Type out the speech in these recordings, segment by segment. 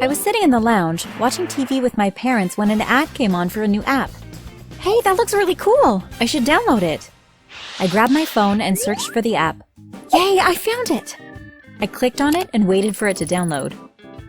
I was sitting in the lounge, watching TV with my parents when an ad came on for a new app. Hey, that looks really cool! I should download it. I grabbed my phone and searched for the app. Yay, I found it! I clicked on it and waited for it to download.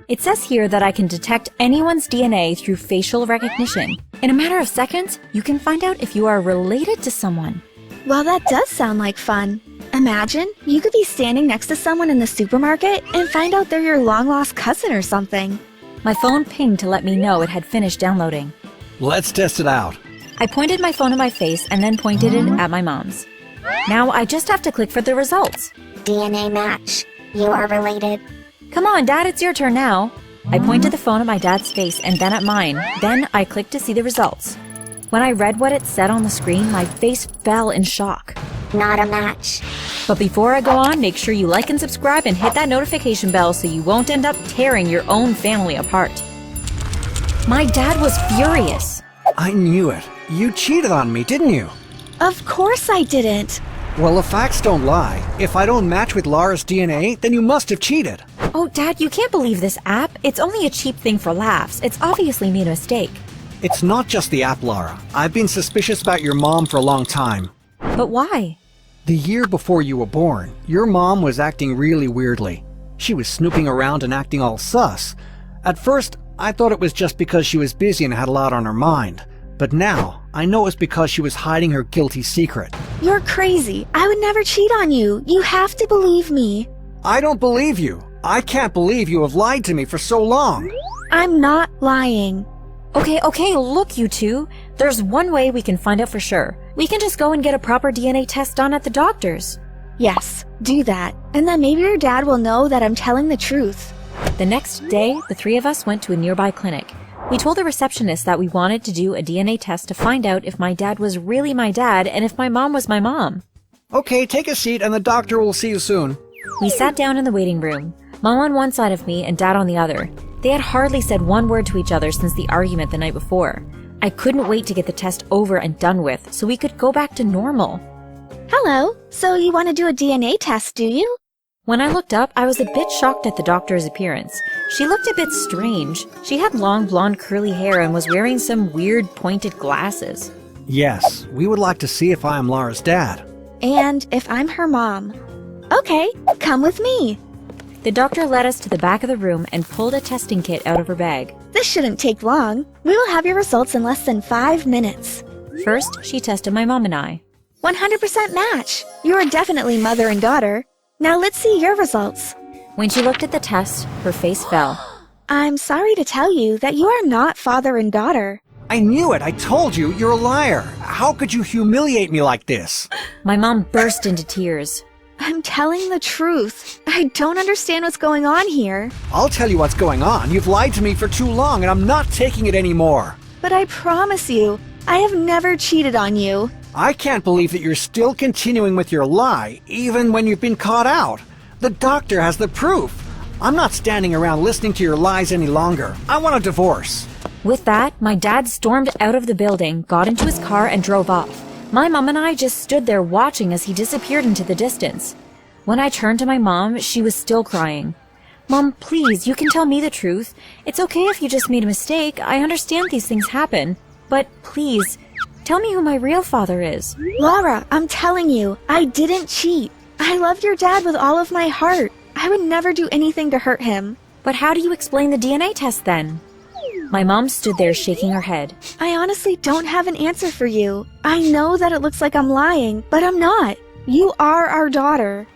It says here that I can detect anyone's DNA through facial recognition. In a matter of seconds, you can find out if you are related to someone. Well, that does sound like fun. Imagine you could be standing next to someone in the supermarket and find out they're your long-lost cousin or something. My phone pinged to let me know it had finished downloading. Let's test it out. I pointed my phone at my face and then pointed it at my mom's. Now I just have to click for the results. DNA match. You are related. Come on, Dad, it's your turn now. I pointed the phone at my dad's face and then at mine. Then I clicked to see the results. When I read what it said on the screen, my face fell in shock. Not a match. But before I go on, make sure you like and subscribe and hit that notification bell so you won't end up tearing your own family apart. My dad was furious. I knew it. You cheated on me, didn't you? Of course I didn't. Well, the facts don't lie. If I don't match with Lara's DNA, then you must have cheated. Oh, Dad, you can't believe this app. It's only a cheap thing for laughs. It's obviously made a mistake. It's not just the app, Lara. I've been suspicious about your mom for a long time. But why? The year before you were born, your mom was acting really weirdly. She was snooping around and acting all sus. At first, I thought it was just because she was busy and had a lot on her mind. But now, I know it's because she was hiding her guilty secret. You're crazy. I would never cheat on you. You have to believe me. I don't believe you. I can't believe you have lied to me for so long. I'm not lying. Okay, look, you two. There's one way we can find out for sure. We can just go and get a proper DNA test done at the doctor's. Yes, do that. And then maybe your dad will know that I'm telling the truth. The next day, the three of us went to a nearby clinic. We told the receptionist that we wanted to do a DNA test to find out if my dad was really my dad and if my mom was my mom. Okay, take a seat and the doctor will see you soon. We sat down in the waiting room, Mom on one side of me and Dad on the other. They had hardly said one word to each other since the argument the night before. I couldn't wait to get the test over and done with so we could go back to normal. Hello, so you want to do a DNA test, do you? When I looked up, I was a bit shocked at the doctor's appearance. She looked a bit strange. She had long blonde curly hair and was wearing some weird pointed glasses. Yes, we would like to see if I am Lara's dad. And if I'm her mom. Okay, come with me. The doctor led us to the back of the room and pulled a testing kit out of her bag. This shouldn't take long. We will have your results in less than 5 minutes. First, she tested my mom and I. 100% match. You are definitely mother and daughter. Now let's see your results. When she looked at the test, her face fell. I'm sorry to tell you that you are not father and daughter. I knew it! I told you! You're a liar! How could you humiliate me like this? My mom burst into tears. I'm telling the truth. I don't understand what's going on here. I'll tell you what's going on. You've lied to me for too long and I'm not taking it anymore. But I promise you, I have never cheated on you. I can't believe that you're still continuing with your lie, even when you've been caught out. The doctor has the proof. I'm not standing around listening to your lies any longer. I want a divorce. With that, my dad stormed out of the building, got into his car, and drove off. My mom and I just stood there watching as he disappeared into the distance. When I turned to my mom, she was still crying. Mom, please, you can tell me the truth. It's okay if you just made a mistake. I understand these things happen. But please, tell me who my real father is. Lara, I'm telling you, I didn't cheat. I loved your dad with all of my heart. I would never do anything to hurt him. But how do you explain the DNA test then? My mom stood there shaking her head. I honestly don't have an answer for you. I know that it looks like I'm lying, but I'm not. You are our daughter.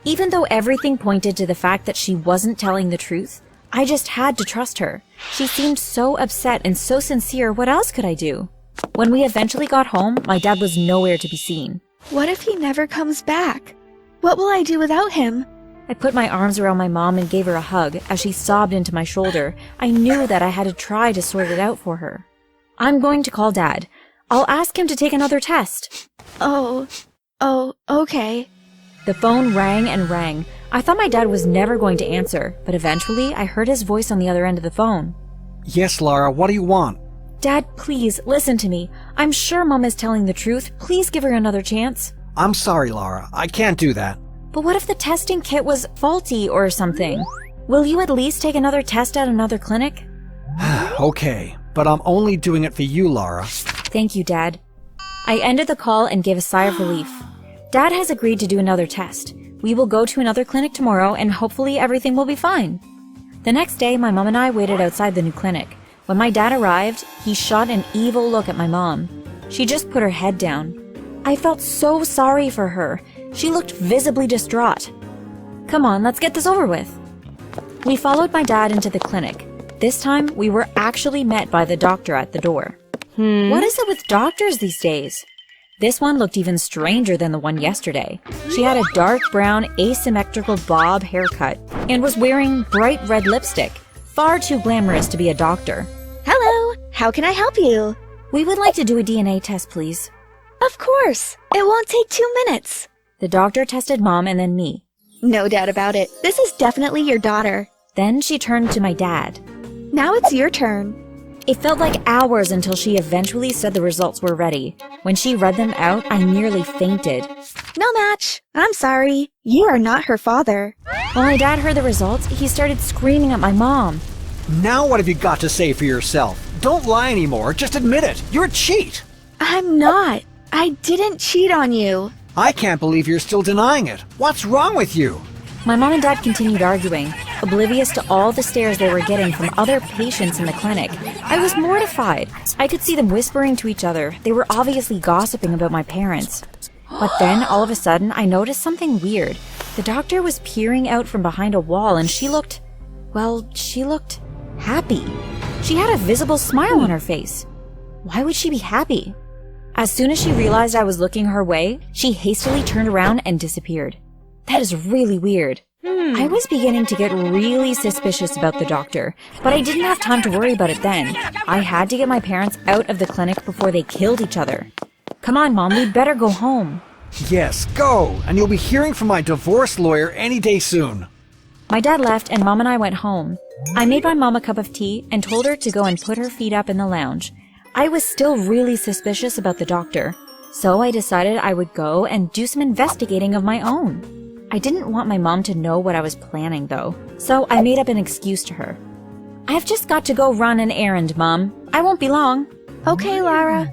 Even though everything pointed to the fact that she wasn't telling the truth, I just had to trust her. She seemed so upset and so sincere, what else could I do? When we eventually got home, my dad was nowhere to be seen. What if he never comes back? What will I do without him? I put my arms around my mom and gave her a hug as she sobbed into my shoulder. I knew that I had to try to sort it out for her. I'm going to call Dad. I'll ask him to take another test. Oh, okay. The phone rang and rang. I thought my dad was never going to answer, but eventually I heard his voice on the other end of the phone. Yes, Lara, what do you want? Dad, please, listen to me. I'm sure Mom is telling the truth. Please give her another chance. I'm sorry, Lara. I can't do that. But what if the testing kit was faulty or something? Will you at least take another test at another clinic? Okay, but I'm only doing it for you, Lara. Thank you, Dad. I ended the call and gave a sigh of relief. Dad has agreed to do another test. We will go to another clinic tomorrow and hopefully everything will be fine. The next day, my mom and I waited outside the new clinic. When my dad arrived, he shot an evil look at my mom. She just put her head down. I felt so sorry for her. She looked visibly distraught. Come on, let's get this over with. We followed my dad into the clinic. This time, we were actually met by the doctor at the door. What is it with doctors these days? This one looked even stranger than the one yesterday. She had a dark brown, asymmetrical bob haircut and was wearing bright red lipstick. Far too glamorous to be a doctor. Hello, how can I help you? We would like to do a DNA test, please. Of course. It won't take 2 minutes. The doctor tested Mom and then me. No doubt about it. This is definitely your daughter. Then she turned to my dad. Now it's your turn. It felt like hours until she eventually said the results were ready. When she read them out, I nearly fainted. No match. I'm sorry. You are not her father. When my dad heard the results, he started screaming at my mom. Now what have you got to say for yourself? Don't lie anymore, just admit it. You're a cheat. I'm not. I didn't cheat on you. I can't believe you're still denying it. What's wrong with you? My mom and dad continued arguing, oblivious to all the stares they were getting from other patients in the clinic. I was mortified. I could see them whispering to each other. They were obviously gossiping about my parents. But then, all of a sudden, I noticed something weird. The doctor was peering out from behind a wall and she looked happy. She had a visible smile on her face. Why would she be happy? As soon as she realized I was looking her way, she hastily turned around and disappeared. That is really weird. I was beginning to get really suspicious about the doctor, but I didn't have time to worry about it then. I had to get my parents out of the clinic before they killed each other. Come on, Mom, we'd better go home. Yes, go, and you'll be hearing from my divorce lawyer any day soon. My dad left and Mom and I went home. I made my mom a cup of tea and told her to go and put her feet up in the lounge. I was still really suspicious about the doctor, so I decided I would go and do some investigating of my own. I didn't want my mom to know what I was planning, though, so I made up an excuse to her. I've just got to go run an errand, Mom. I won't be long. Okay, Lara.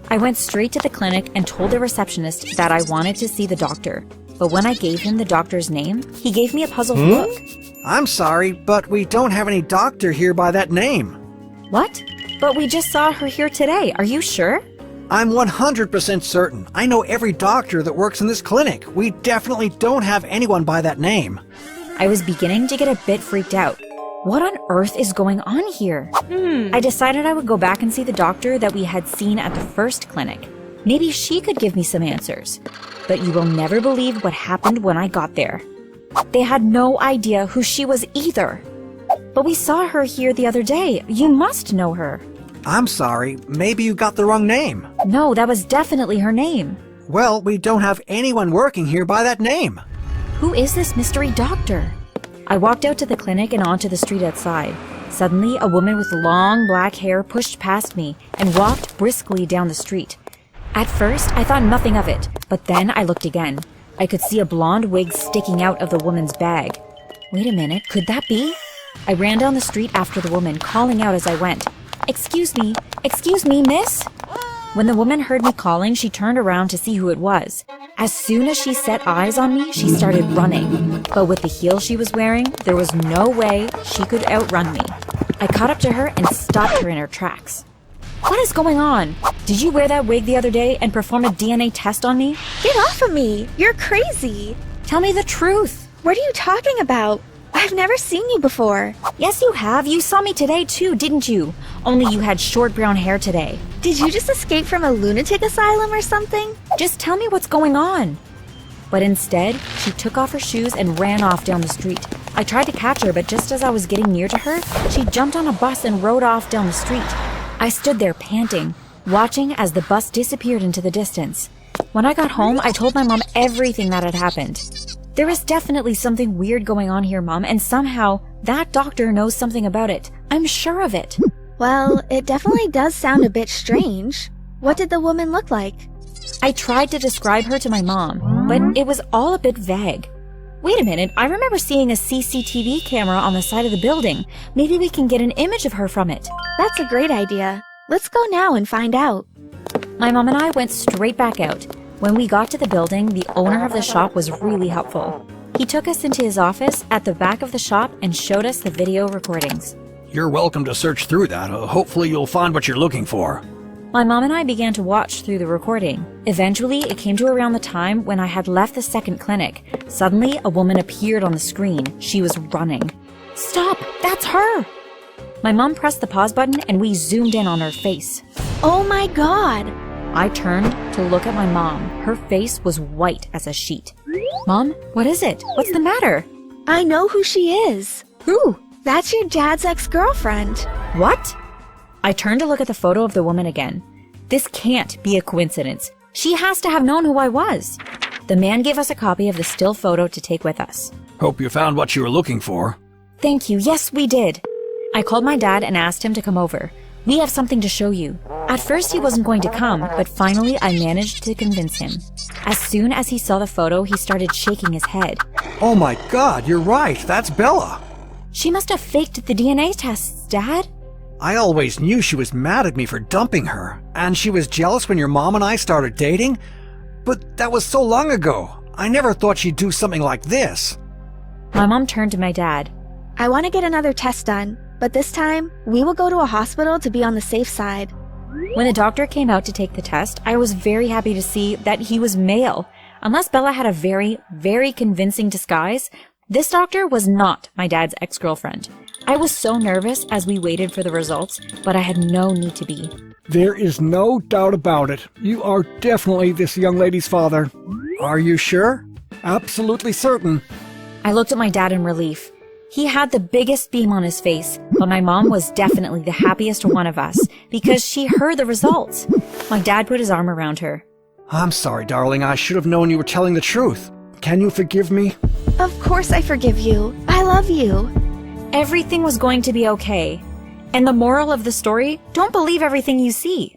I went straight to the clinic and told the receptionist that I wanted to see the doctor. But when I gave him the doctor's name, he gave me a puzzled look. I'm sorry, but we don't have any doctor here by that name. What? But we just saw her here today. Are you sure? I'm 100% certain. I know every doctor that works in this clinic. We definitely don't have anyone by that name. I was beginning to get a bit freaked out. What on earth is going on here? I decided I would go back and see the doctor that we had seen at the first clinic. Maybe she could give me some answers. But you will never believe what happened when I got there. They had no idea who she was either. But we saw her here the other day. You must know her. I'm sorry, maybe you got the wrong name. No, that was definitely her name. Well, we don't have anyone working here by that name. Who is this mystery doctor? I walked out to the clinic and onto the street outside. Suddenly, a woman with long black hair pushed past me and walked briskly down the street. At first, I thought nothing of it, but then I looked again. I could see a blonde wig sticking out of the woman's bag. Wait a minute, could that be? I ran down the street after the woman, calling out as I went. Excuse me, miss? When the woman heard me calling, she turned around to see who it was. As soon as she set eyes on me, she started running. But with the heels she was wearing, there was no way she could outrun me. I caught up to her and stopped her in her tracks. What is going on? Did you wear that wig the other day and perform a DNA test on me? Get off of me. You're crazy. Tell me the truth. What are you talking about? I've never seen you before. Yes, you have. You saw me today too, didn't you? Only you had short brown hair today. Did you just escape from a lunatic asylum or something? Just tell me what's going on. But instead, she took off her shoes and ran off down the street. I tried to catch her, but just as I was getting near to her, she jumped on a bus and rode off down the street. I stood there panting, watching as the bus disappeared into the distance. When I got home, I told my mom everything that had happened. There is definitely something weird going on here, Mom, and somehow that doctor knows something about it. I'm sure of it. Well, it definitely does sound a bit strange. What did the woman look like? I tried to describe her to my mom, but it was all a bit vague. Wait a minute, I remember seeing a CCTV camera on the side of the building. Maybe we can get an image of her from it. That's a great idea. Let's go now and find out. My mom and I went straight back out. When we got to the building, the owner of the shop was really helpful. He took us into his office at the back of the shop and showed us the video recordings. You're welcome to search through that. Hopefully you'll find what you're looking for. My mom and I began to watch through the recording. Eventually, it came to around the time when I had left the second clinic. Suddenly, a woman appeared on the screen. She was running. Stop! That's her! My mom pressed the pause button and we zoomed in on her face. Oh my god! I turned to look at my mom. Her face was white as a sheet. Mom, what is it? What's the matter? I know who she is. Who? That's your dad's ex-girlfriend. What? I turned to look at the photo of the woman again. This can't be a coincidence. She has to have known who I was. The man gave us a copy of the still photo to take with us. Hope you found what you were looking for. Thank you. Yes, we did. I called my dad and asked him to come over. We have something to show you. At first he wasn't going to come, but finally I managed to convince him. As soon as he saw the photo, he started shaking his head. Oh my god, you're right. That's Bella. She must have faked the DNA tests, Dad. I always knew she was mad at me for dumping her, and she was jealous when your mom and I started dating. But that was so long ago. I never thought she'd do something like this. My mom turned to my dad. I want to get another test done, but this time, we will go to a hospital to be on the safe side. When the doctor came out to take the test, I was very happy to see that he was male. Unless Bella had a very, very convincing disguise, this doctor was not my dad's ex-girlfriend. I was so nervous as we waited for the results, but I had no need to be. There is no doubt about it. You are definitely this young lady's father. Are you sure? Absolutely certain. I looked at my dad in relief. He had the biggest beam on his face, but my mom was definitely the happiest one of us because she heard the results. My dad put his arm around her. I'm sorry, darling. I should have known you were telling the truth. Can you forgive me? Of course I forgive you. I love you. Everything was going to be okay. And the moral of the story, don't believe everything you see.